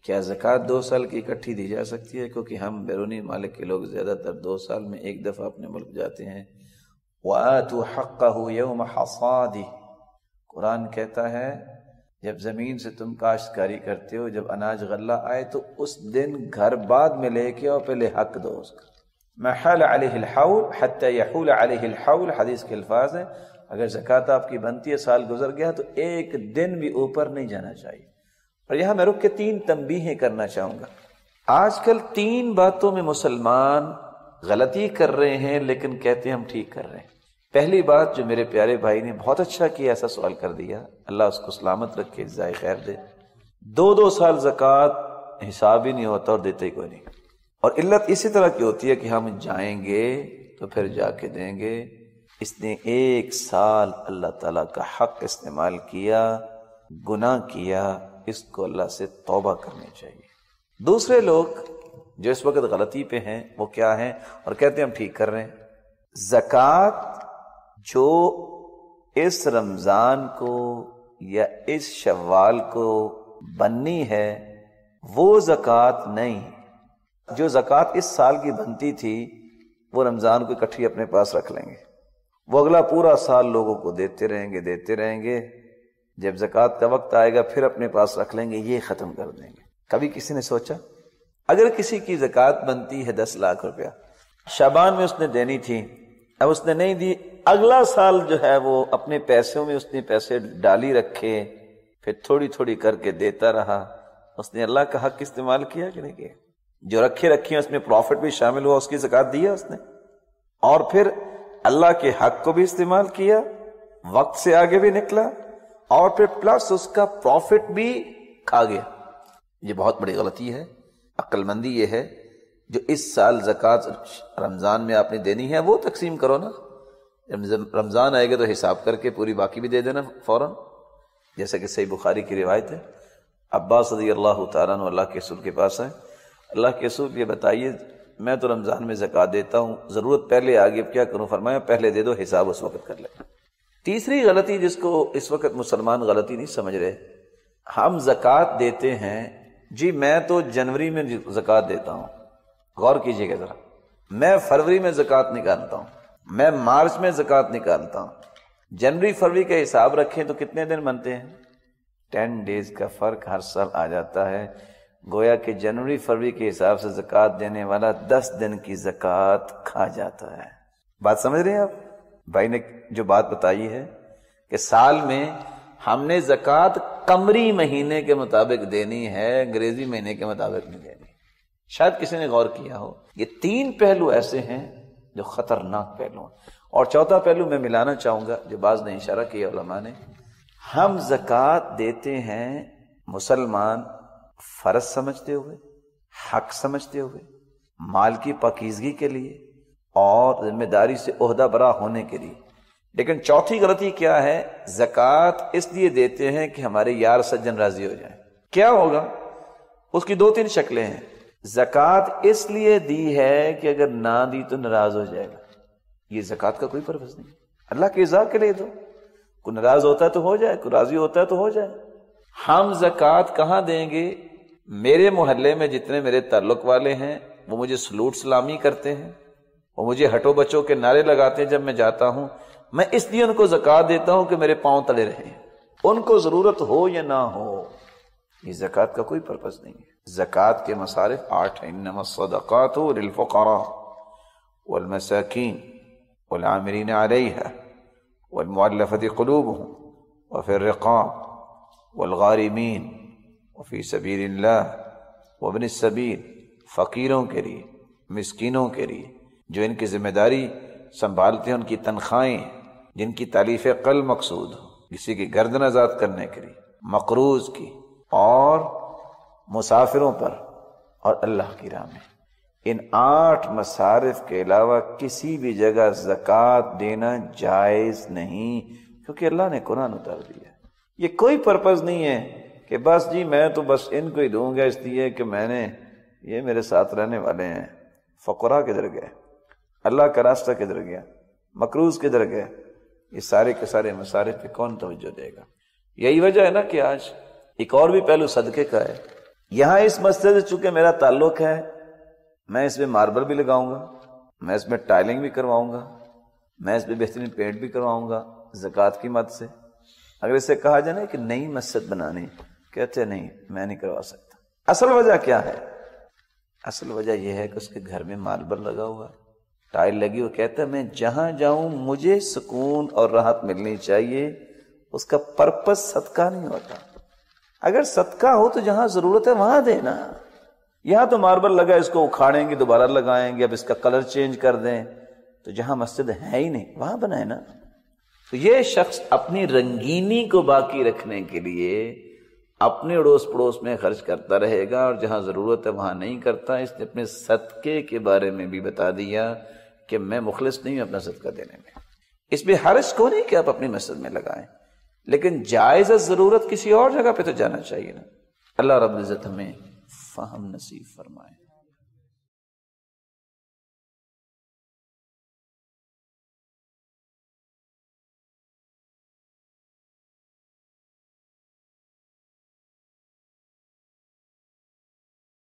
کیا زکوٰۃ 2 سال کی اکٹھی دی جا سکتی ہے؟ کیونکہ ہم بیرونی ممالک کے لوگ زیادہ تر 2 سال میں ایک دفعہ اپنے ملک جاتے ہیں۔ وَآتُوا حَقَّهُ يَوْمَ حَصَادِهِ، قرآن کہتا ہے جب زمین سے تم کاشتکاری کرتے ہو، جب اناج غلہ آئے تو اس دن گھر بعد میں لے کے اور پہلے حق دو اس کا۔ مَا حَالَ عَلَيْهِ الْحَوْلُ حَتَّى يَحُولَ عَلَيْهِ الْحَوْلُ، حدیث کے الفاظ ہیں اگر زکوٰۃ آپ کی بنتی ہے، سال گزر گیا تو ایک دن بھی اوپر نہیں جانا چاہیے۔ اور یہاں میں رک کے 3 تنبیہیں کرنا چاہوں گا۔ آج کل 3 باتوں میں مسلمان غلطی کر رہے ہیں لیکن کہتے ہیں ہم ٹھیک کر رہے ہیں۔ پہلی بات جو میرے پیارے بھائی نے بہت اچھا کیا، ایسا سوال کر دیا، اللہ اس کو سلامت رکھے، جزائے خیر دے۔ 2 سال زکوٰۃ حساب ہی نہیں ہوتا اور دیتے ہی کوئی نہیں، اور علت اسی طرح کی ہوتی ہے کہ ہم جائیں گے تو پھر جا کے دیں گے۔ اس نے 1 سال اللہ تعالیٰ کا حق استعمال کیا، گناہ کیا، اس کو اللہ سے توبہ کرنی چاہیے۔ دوسرے لوگ جو اس وقت غلطی پہ ہیں وہ کیا ہیں اور کہتے ہیں ہم ٹھیک کر رہے ہیں؟ زکوٰۃ جو اس رمضان کو یا اس شوال کو بننی ہے وہ زکوٰۃ نہیں۔ جو زکوٰۃ اس سال کی بنتی تھی وہ رمضان کو اکٹھی اپنے پاس رکھ لیں گے، وہ اگلا پورا سال لوگوں کو دیتے رہیں گے، جب زکوٰۃ کا وقت آئے گا پھر اپنے پاس رکھ لیں گے، یہ ختم کر دیں گے۔ کبھی کسی نے سوچا اگر کسی کی زکوٰۃ بنتی ہے 10 لاکھ روپیہ، شعبان میں اس نے دینی تھی، اب اس نے نہیں دی، اگلا سال جو ہے وہ اپنے پیسوں میں اس نے پیسے ڈالی رکھے، پھر تھوڑی تھوڑی کر کے دیتا رہا، اس نے اللہ کا حق استعمال کیا کہ نہیں کیا؟ جو رکھے اس میں پروفٹ بھی شامل ہوا، اس کی زکوٰۃ دیا اس نے، اور پھر اللہ کے حق کو بھی استعمال کیا، وقت سے آگے بھی نکلا، اور پھر پلس اس کا پروفٹ بھی کھا گیا۔ یہ بہت بڑی غلطی ہے۔ عقل مندی یہ ہے جو اس سال زکوٰۃ رمضان میں آپ نے دینی ہے وہ تقسیم کرو نا، رمضان آئے گا تو حساب کر کے پوری باقی بھی دے دینا فوراً، جیسا کہ صحیح بخاری کی روایت ہے۔ عباس رضی اللہ تعالیٰ عنہ اللہ کے رسول کے پاس آئے، اللہ کے رسول یہ بتائیے میں تو رمضان میں زکوٰۃ دیتا ہوں، ضرورت پہلے آگے اب کیا کروں؟ فرمایا پہلے دے دو، حساب اس وقت کر لیں۔ تیسری غلطی جس کو اس وقت مسلمان غلطی نہیں سمجھ رہے، ہم زکوٰۃ دیتے ہیں، جی میں تو جنوری میں زکوٰۃ دیتا ہوں، غور کیجئے گا ذرا، میں فروری میں زکوٰۃ نکالتا ہوں، میں مارچ میں زکوٰۃ نکالتا ہوں، جنوری فروری کا حساب رکھیں تو کتنے دن بنتے ہیں؟ 10 ڈیز کا فرق ہر سال آ جاتا ہے، گویا کہ جنوری فروری کے حساب سے زکوٰۃ دینے والا 10 دن کی زکوٰۃ کھا جاتا ہے۔ بات سمجھ رہے ہیں آپ؟ بھائی نے جو بات بتائی ہے کہ سال میں ہم نے زکوٰۃ قمری مہینے کے مطابق دینی ہے، انگریزی مہینے کے مطابق نہیں دینی۔ شاید کسی نے غور کیا ہو، یہ 3 پہلو ایسے ہیں جو خطرناک پہلو ہیں۔ اور چوتھا پہلو میں ملانا چاہوں گا جو بعض نے اشارہ کیا علماء نے، ہم زکوٰۃ دیتے ہیں مسلمان فرض سمجھتے ہوئے، حق سمجھتے ہوئے، مال کی پاکیزگی کے لیے اور ذمہ داری سے عہدہ برا ہونے کے لیے۔ لیکن چوتھی غلطی کیا ہے؟ زکوٰۃ اس لیے دیتے ہیں کہ ہمارے یار سجن راضی ہو جائیں۔ کیا ہوگا؟ اس کی 2-3 شکلیں ہیں۔ زکوٰۃ اس لیے دی ہے کہ اگر نہ دی تو ناراض ہو جائے گا، یہ زکوٰۃ کا کوئی پرپس نہیں، اللہ کی رضا کے لیے دو، کوئی ناراض ہوتا ہے تو ہو جائے، کوئی راضی ہوتا ہے تو ہو جائے۔ ہم زکوٰۃ کہاں دیں گے؟ میرے محلے میں جتنے میرے تعلق والے ہیں وہ مجھے سلوٹ سلامی کرتے ہیں، وہ مجھے ہٹو بچوں کے نعرے لگاتے ہیں جب میں جاتا ہوں، میں اس لیے ان کو زکوٰۃ دیتا ہوں کہ میرے پاؤں تلے رہیں، ان کو ضرورت ہو یا نہ ہو، یہ زکوٰۃ کا کوئی پرپس نہیں ہے۔ زکوٰۃ کے مصارف 8 ہیں، انما الصدقات للفقراء والمساکین والعاملین علیہا والمؤلفۃ قلوبهم وفی الرقاب والغارمین وفی سبیل اللہ وابن السبیل، فقیروں کے لیے، مسکینوں کے لیے، جو ان کی ذمہ داری سنبھالتے ہیں، ان کی تنخواہیں، جن کی تالیف قلب مقصود ہو، کسی کی گردن آزاد کرنے کے لیے، مقروض کی، اور مسافروں پر، اور اللہ کی راہ میں۔ ان 8 مصارف کے علاوہ کسی بھی جگہ زکوٰۃ دینا جائز نہیں، کیونکہ اللہ نے قرآن اتار دیا۔ یہ کوئی پرپس نہیں ہے کہ بس جی میں تو بس ان کو ہی دوں گا اس لیے کہ میں نے، یہ میرے ساتھ رہنے والے ہیں۔ فقراء کدھر گئے؟ اللہ کا راستہ کدھر گیا؟ مقروض کدھر گئے؟ یہ سارے کے سارے مصارف پہ کون توجہ دے گا؟ یہی وجہ ہے نا کہ آج ایک اور بھی پہلو صدقے کا ہے۔ یہاں اس مسجد سے چونکہ میرا تعلق ہے، میں اس میں ماربل بھی لگاؤں گا، میں اس میں ٹائلنگ بھی کرواؤں گا، میں اس میں بہترین پینٹ بھی کرواؤں گا زکوٰۃ کی مد سے۔ اگر اسے کہا جائے نا کہ نئی مسجد بنانی، کہتے نہیں میں نہیں کروا سکتا۔ اصل وجہ کیا ہے؟ اصل وجہ یہ ہے کہ اس کے گھر میں ماربل لگا ہوا، ٹائل لگی ہو، کہتا ہے میں جہاں جاؤں مجھے سکون اور راحت ملنی چاہیے، اس کا پرپس صدقہ نہیں ہوتا۔ اگر صدقہ ہو تو جہاں ضرورت ہے وہاں دینا۔ یہاں تو ماربل لگا، اس کو اکھاڑیں گے دوبارہ لگائیں گے، اب اس کا کلر چینج کر دیں، تو جہاں مسجد ہے ہی نہیں وہاں بنائے نا۔ تو یہ شخص اپنی رنگینی کو باقی رکھنے کے لیے اپنے اڑوس پڑوس میں خرچ کرتا رہے گا، اور جہاں ضرورت ہے وہاں نہیں کرتا۔ اس نے اپنے صدقے کے بارے میں بھی بتا دیا کہ میں مخلص نہیں ہوں اپنا صدقہ دینے میں۔ اس میں حرج کو نہیں کہ آپ اپنی مسجد میں لگائیں، لیکن جائز ضرورت کسی اور جگہ پہ تو جانا چاہیے نا۔ اللہ رب العزت ہمیں فہم نصیب فرمائے۔